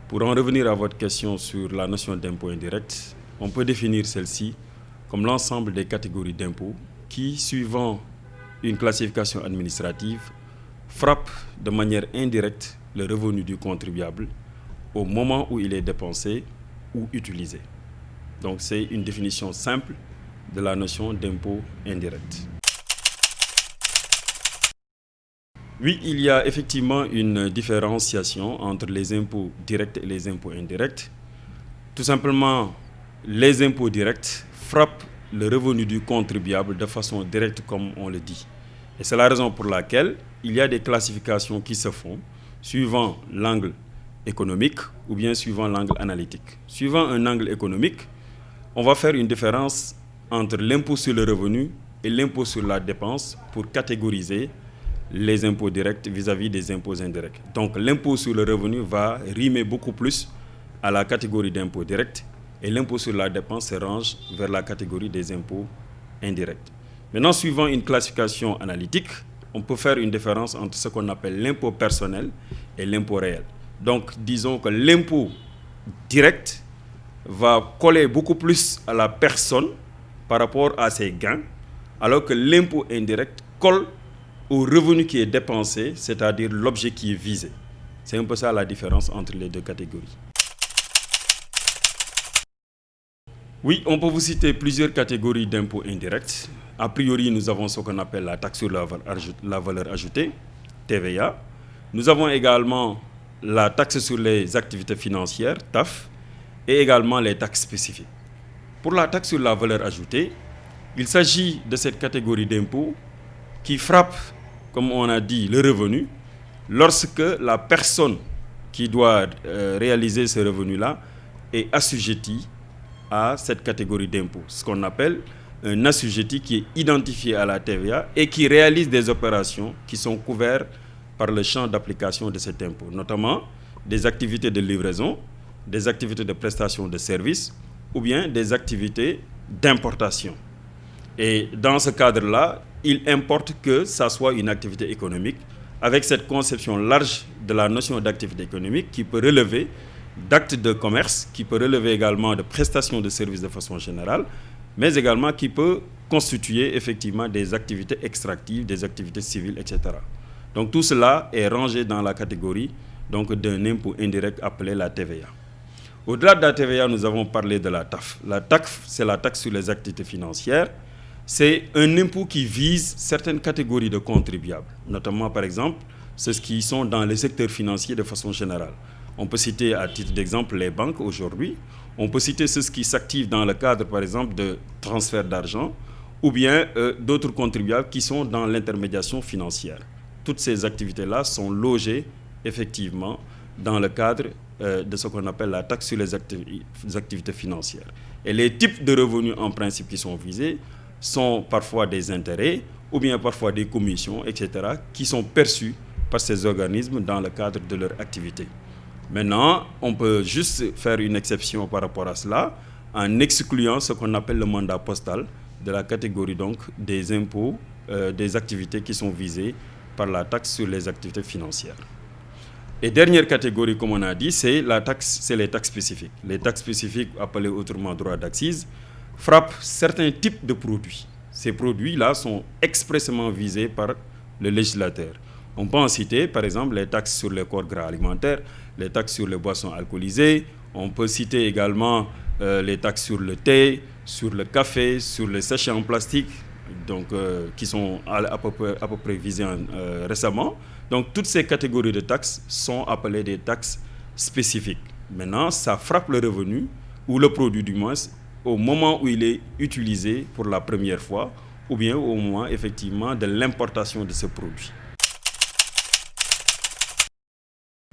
Pour en revenir à votre question sur la notion d'impôt indirect, on peut définir celle-ci comme l'ensemble des catégories d'impôts qui, suivant une classification administrative, frappent de manière indirecte le revenu du contribuable au moment où il est dépensé ou utilisé. Donc c'est une définition simple de la notion d'impôt indirect. Oui, il y a effectivement une différenciation entre les impôts directs et les impôts indirects. Tout simplement, les impôts directs frappent le revenu du contribuable de façon directe, comme on le dit. Et c'est la raison pour laquelle il y a des classifications qui se font suivant l'angle économique ou bien suivant l'angle analytique. Suivant un angle économique, on va faire une différence entre l'impôt sur le revenu et l'impôt sur la dépense pour catégoriser les impôts directs vis-à-vis des impôts indirects. Donc l'impôt sur le revenu va rimer beaucoup plus à la catégorie d'impôts directs et l'impôt sur la dépense se range vers la catégorie des impôts indirects. Maintenant, suivant une classification analytique, on peut faire une différence entre ce qu'on appelle l'impôt personnel et l'impôt réel. Donc disons que l'impôt direct va coller beaucoup plus à la personne par rapport à ses gains, alors que l'impôt indirect colle au revenu qui est dépensé, c'est-à-dire l'objet qui est visé. C'est un peu ça la différence entre les deux catégories. Oui, on peut vous citer plusieurs catégories d'impôts indirects. A priori, nous avons ce qu'on appelle la taxe sur la valeur ajoutée, TVA. Nous avons également la taxe sur les activités financières, TAF, et également les taxes spécifiques. Pour la taxe sur la valeur ajoutée, il s'agit de cette catégorie d'impôts qui frappe, comme on a dit, le revenu lorsque la personne qui doit réaliser ce revenu-là est assujettie à cette catégorie d'impôts, ce qu'on appelle un assujetti qui est identifié à la TVA et qui réalise des opérations qui sont couvertes par le champ d'application de cet impôt, notamment des activités de livraison, des activités de prestation de services ou bien des activités d'importation. Et dans ce cadre-là, il importe que ça soit une activité économique avec cette conception large de la notion d'activité économique qui peut relever d'actes de commerce, qui peut relever également de prestations de services de façon générale, mais également qui peut constituer effectivement des activités extractives, des activités civiles, etc. Donc tout cela est rangé dans la catégorie d'un impôt indirect appelé la TVA. Au-delà de la TVA, nous avons parlé de la TAF. La TAF, c'est la taxe sur les activités financières. C'est un impôt qui vise certaines catégories de contribuables, notamment par exemple ceux qui sont dans le secteur financier de façon générale. On peut citer à titre d'exemple les banques aujourd'hui, on peut citer ceux qui s'activent dans le cadre par exemple de transfert d'argent ou bien d'autres contribuables qui sont dans l'intermédiation financière. Toutes ces activités-là sont logées effectivement dans le cadre de ce qu'on appelle la taxe sur les activités financières. Et les types de revenus en principe qui sont visés sont parfois des intérêts ou bien parfois des commissions, etc., qui sont perçus par ces organismes dans le cadre de leur activité. Maintenant, on peut juste faire une exception par rapport à cela en excluant ce qu'on appelle le mandat postal de la catégorie donc des impôts, des activités qui sont visées par la taxe sur les activités financières. Et dernière catégorie, comme on a dit, c'est les taxes spécifiques. Les taxes spécifiques, appelées autrement droits d'accise, frappent certains types de produits. Ces produits-là sont expressément visés par le législateur. On peut en citer, par exemple, les taxes sur les corps gras alimentaires, les taxes sur les boissons alcoolisées. On peut citer également les taxes sur le thé, sur le café, sur les sachets en plastique, donc, qui sont à peu près visés récemment. Donc, toutes ces catégories de taxes sont appelées des taxes spécifiques. Maintenant, ça frappe le revenu, ou le produit du moins, au moment où il est utilisé pour la première fois, ou bien au moment, effectivement, de l'importation de ce produit.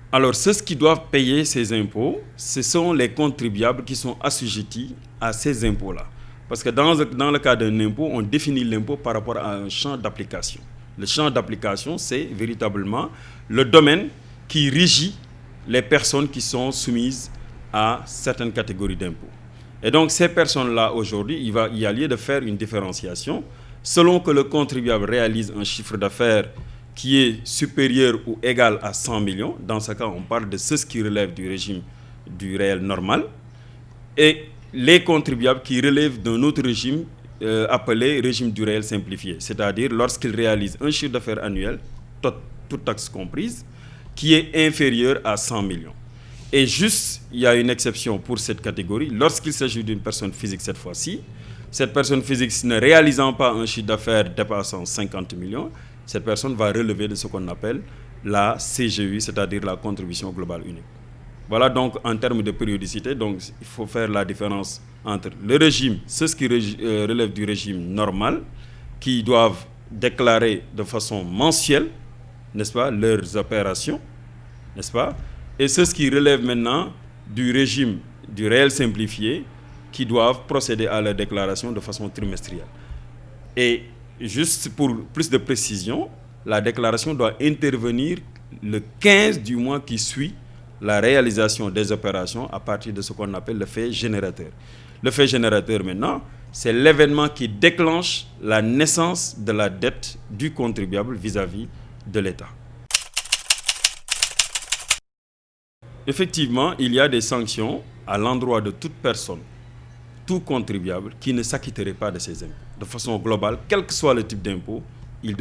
Alors, ceux qui doivent payer ces impôts, ce sont les contribuables qui sont assujettis à ces impôts-là. Parce que dans le cas d'un impôt, on définit l'impôt par rapport à un champ d'application. Le champ d'application, c'est véritablement le domaine qui régit les personnes qui sont soumises à certaines catégories d'impôts. Et donc, ces personnes-là, aujourd'hui, il y a lieu de faire une différenciation selon que le contribuable réalise un chiffre d'affaires qui est supérieur ou égal à 100 millions. Dans ce cas, on parle de ceux qui relèvent du régime du réel normal, et les contribuables qui relèvent d'un autre régime appelé régime du réel simplifié, c'est-à-dire lorsqu'ils réalisent un chiffre d'affaires annuel, toute taxe comprise, qui est inférieur à 100 millions. Et juste, il y a une exception pour cette catégorie, lorsqu'il s'agit d'une personne physique cette fois-ci, cette personne physique ne réalisant pas un chiffre d'affaires dépassant 50 millions, cette personne va relever de ce qu'on appelle la CGU, c'est-à-dire la contribution globale unique. Voilà donc en termes de périodicité, donc il faut faire la différence entre le régime, ceux qui relèvent du régime normal, qui doivent déclarer de façon mensuelle, n'est-ce pas, leurs opérations, n'est-ce pas, et ceux qui relèvent maintenant du régime du réel simplifié, qui doivent procéder à leur déclaration de façon trimestrielle. Et juste pour plus de précision, la déclaration doit intervenir le 15 du mois qui suit la réalisation des opérations à partir de ce qu'on appelle le fait générateur. Le fait générateur maintenant, c'est l'événement qui déclenche la naissance de la dette du contribuable vis-à-vis de l'État. Effectivement, il y a des sanctions à l'endroit de toute personne, tout contribuable qui ne s'acquitterait pas de ses impôts. De façon globale, quel que soit le type d'impôt, il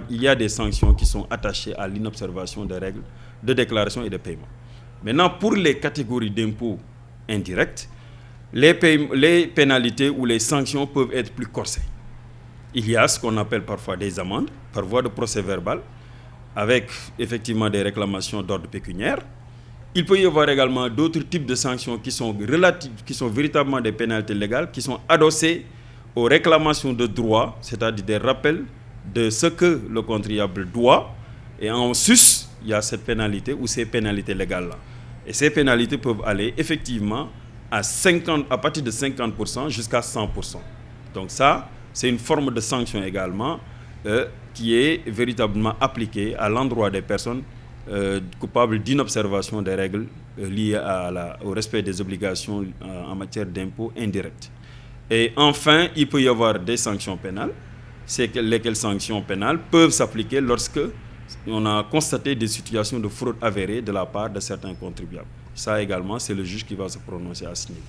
y a des sanctions qui sont attachées à l'inobservation des règles de déclaration et de paiement. Maintenant, pour les catégories d'impôts indirects, les pénalités ou les sanctions peuvent être plus corsées. Il y a ce qu'on appelle parfois des amendes par voie de procès verbal, avec effectivement des réclamations d'ordre pécuniaire. Il peut y avoir également d'autres types de sanctions qui sont véritablement des pénalités légales, qui sont adossées aux réclamations de droit, c'est-à-dire des rappels de ce que le contribuable doit. Et en sus, il y a cette pénalité ou ces pénalités légales-là. Et ces pénalités peuvent aller effectivement à partir de 50% jusqu'à 100%. Donc ça, c'est une forme de sanction également qui est véritablement appliquée à l'endroit des personnes coupables d'inobservation des règles liées au respect des obligations en matière d'impôts indirects. Et enfin, il peut y avoir des sanctions pénales. Lesquelles sanctions pénales peuvent s'appliquer lorsque on a constaté des situations de fraude avérée de la part de certains contribuables. Ça également, c'est le juge qui va se prononcer à ce niveau.